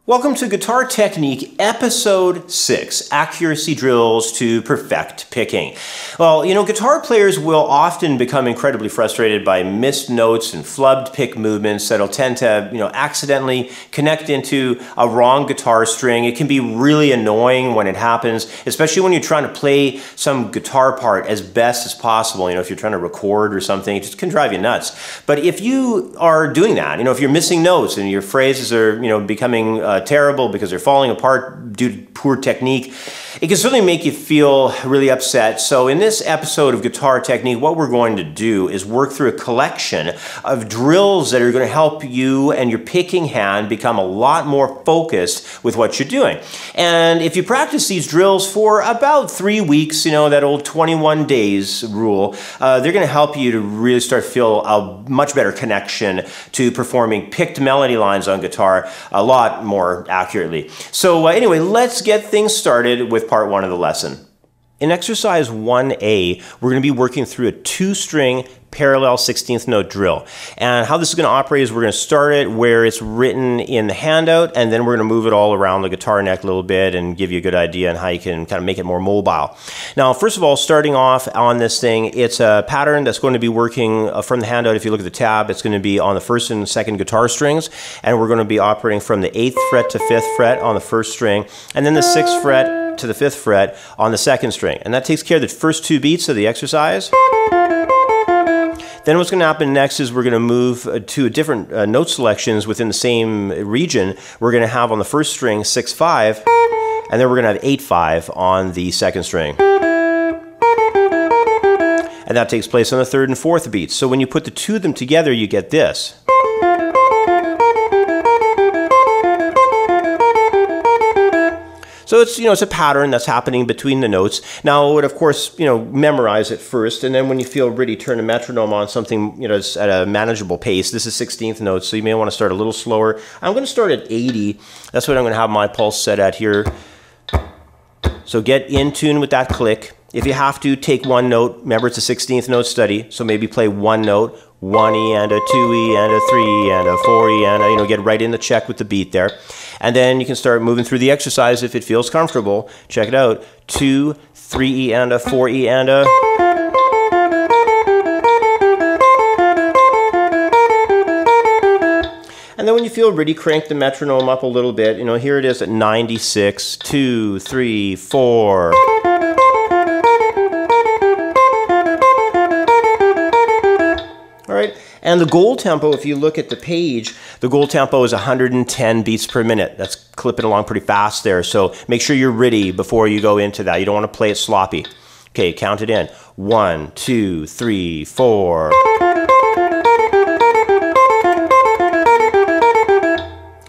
Welcome to Guitar Technique Episode 6, Accuracy Drills to Perfect Picking. Well, guitar players will often become incredibly frustrated by missed notes and flubbed pick movements that'll tend to, accidentally connect into a wrong guitar string. It can be really annoying when it happens, especially when you're trying to play some guitar part as best as possible. If you're trying to record or something, it just can drive you nuts. But if you are doing that, if you're missing notes and your phrases are, becoming terrible because they're falling apart due to poor technique, it can certainly make you feel really upset. So in this episode of Guitar Technique, what we're going to do is work through a collection of drills that are going to help you and your picking hand become a lot more focused with what you're doing. And if you practice these drills for about 3 weeks, that old 21 days rule, they're going to help you to really start to feel a much better connection to performing picked melody lines on guitar a lot more accurately. So anyway, let's get things started with part 1 of the lesson. In exercise 1A, we're going to be working through a 2-string parallel 16th note drill. And how this is going to operate is we're going to start it where it's written in the handout, and then we're going to move it all around the guitar neck a little bit and give you a good idea on how you can kind of make it more mobile. Now, first of all, starting off on this thing, it's a pattern that's going to be working from the handout. If you look at the tab, it's going to be on the 1st and 2nd guitar strings, and we're going to be operating from the 8th fret to 5th fret on the 1st string, and then the 6th fret to the 5th fret on the 2nd string. And that takes care of the first 2 beats of the exercise. Then what's going to happen next is we're going to move to different note selections within the same region. We're going to have on the 1st string 6-5, and then we're going to have 8-5 on the 2nd string. And that takes place on the 3rd and 4th beats. So when you put the 2 of them together, you get this. So it's a pattern that's happening between the notes. Now I would, of course, memorize it first, and then when you feel ready, turn the metronome on something, that's at a manageable pace. This is 16th notes, so you may want to start a little slower. I'm going to start at 80. That's what I'm going to have my pulse set at here. So get in tune with that click. If you have to, take one note. Remember, it's a 16th note study, so maybe play one note, 1E and a 2E and a 3E and a 4E and get right in the check with the beat there. And then you can start moving through the exercise if it feels comfortable. Check it out. 2, 3E and a 4E and a. And then when you feel ready, crank the metronome up a little bit. Here it is at 96, 2, 3, 4. All right, and the goal tempo, if you look at the page, the goal tempo is 110 beats per minute. That's clipping along pretty fast there, so make sure you're ready before you go into that. You don't want to play it sloppy. Okay, count it in. 1, 2, 3, 4.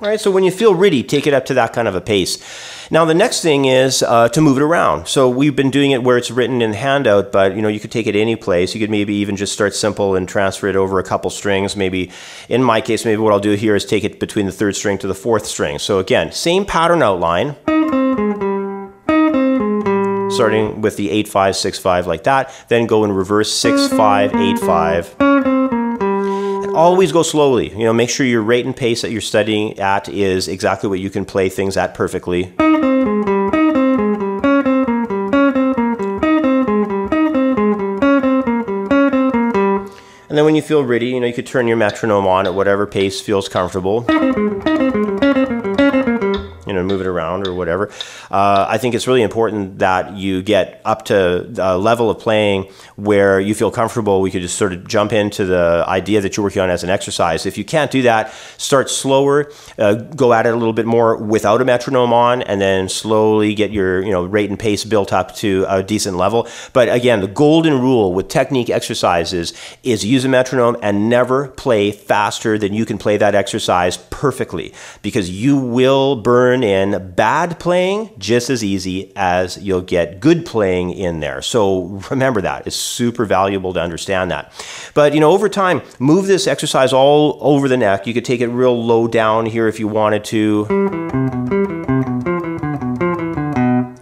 All right, so when you feel ready, take it up to that kind of a pace. Now the next thing is to move it around. So we've been doing it where it's written in the handout, but you could take it any place. You could maybe even just start simple and transfer it over a couple strings. Maybe, in my case, maybe what I'll do here is take it between the 3rd string to the 4th string. So again, same pattern outline. Starting with the 8-5, 6-5 like that, then go in reverse 6-5, 8-5. Always go slowly. Make sure your rate and pace that you're studying at is exactly what you can play things at perfectly. And then when you feel ready, you could turn your metronome on at whatever pace feels comfortable. Move it around or whatever. I think it's really important that you get up to a level of playing where you feel comfortable. We could just sort of jump into the idea that you're working on as an exercise. If you can't do that, start slower, go at it a little bit more without a metronome on, and then slowly get your rate and pace built up to a decent level. But again, the golden rule with technique exercises is use a metronome and never play faster than you can play that exercise perfectly, because you will burn in bad playing just as easy as you'll get good playing in there. So remember that. It's super valuable to understand that. But over time, move this exercise all over the neck. You could take it real low down here if you wanted to. You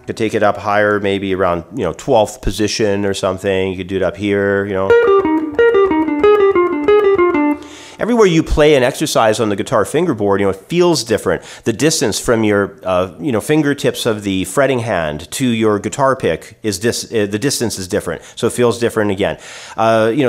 could take it up higher, maybe around 12th position or something. You could do it up here, everywhere you play an exercise on the guitar fingerboard, it feels different. The distance from your fingertips of the fretting hand to your guitar pick is the distance is different, so it feels different again.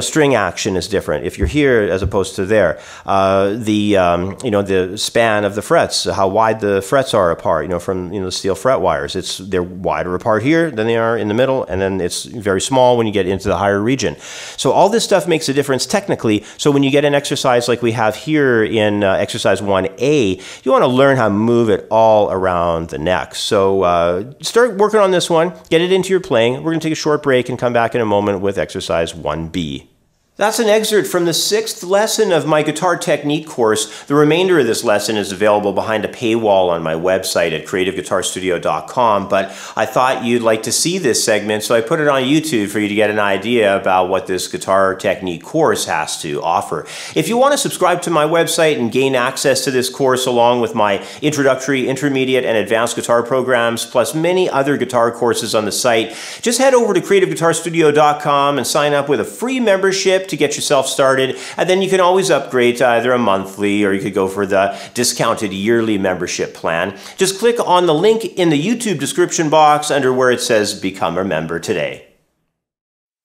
String action is different if you're here as opposed to there. The span of the frets, how wide the frets are apart, from the steel fret wires. They're wider apart here than they are in the middle, and then it's very small when you get into the higher region. So all this stuff makes a difference technically. So when you get an exercise like we have here in exercise 1A, you want to learn how to move it all around the neck. So start working on this one, get it into your playing. We're going to take a short break and come back in a moment with exercise 1B. That's an excerpt from the 6th lesson of my guitar technique course. The remainder of this lesson is available behind a paywall on my website at creativeguitarstudio.com, but I thought you'd like to see this segment, so I put it on YouTube for you to get an idea about what this guitar technique course has to offer. If you want to subscribe to my website and gain access to this course along with my introductory, intermediate, and advanced guitar programs, plus many other guitar courses on the site, just head over to creativeguitarstudio.com and sign up with a free membership to get yourself started, and then you can always upgrade to either a monthly or you could go for the discounted yearly membership plan. Just click on the link in the YouTube description box under where it says Become a Member today.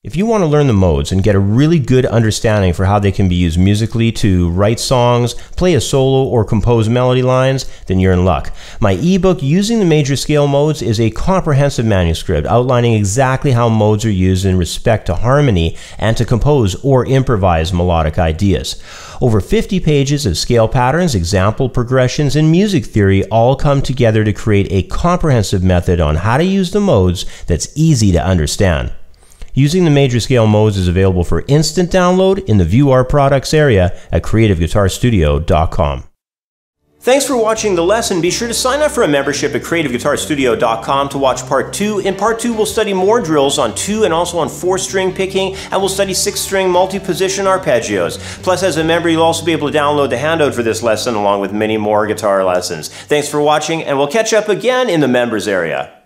If you want to learn the modes and get a really good understanding for how they can be used musically to write songs, play a solo, or compose melody lines, then you're in luck. My ebook, Using the Major Scale Modes, is a comprehensive manuscript outlining exactly how modes are used in respect to harmony and to compose or improvise melodic ideas. Over 50 pages of scale patterns, example progressions, and music theory all come together to create a comprehensive method on how to use the modes that's easy to understand. Using the Major Scale Modes is available for instant download in the View Our Products area at creativeguitarstudio.com. Thanks for watching the lesson. Be sure to sign up for a membership at creativeguitarstudio.com to watch part 2. In part 2, we'll study more drills on 2 and also on 4-string picking, and we'll study 6-string multi-position arpeggios. Plus, as a member, you'll also be able to download the handout for this lesson along with many more guitar lessons. Thanks for watching, and we'll catch up again in the members area.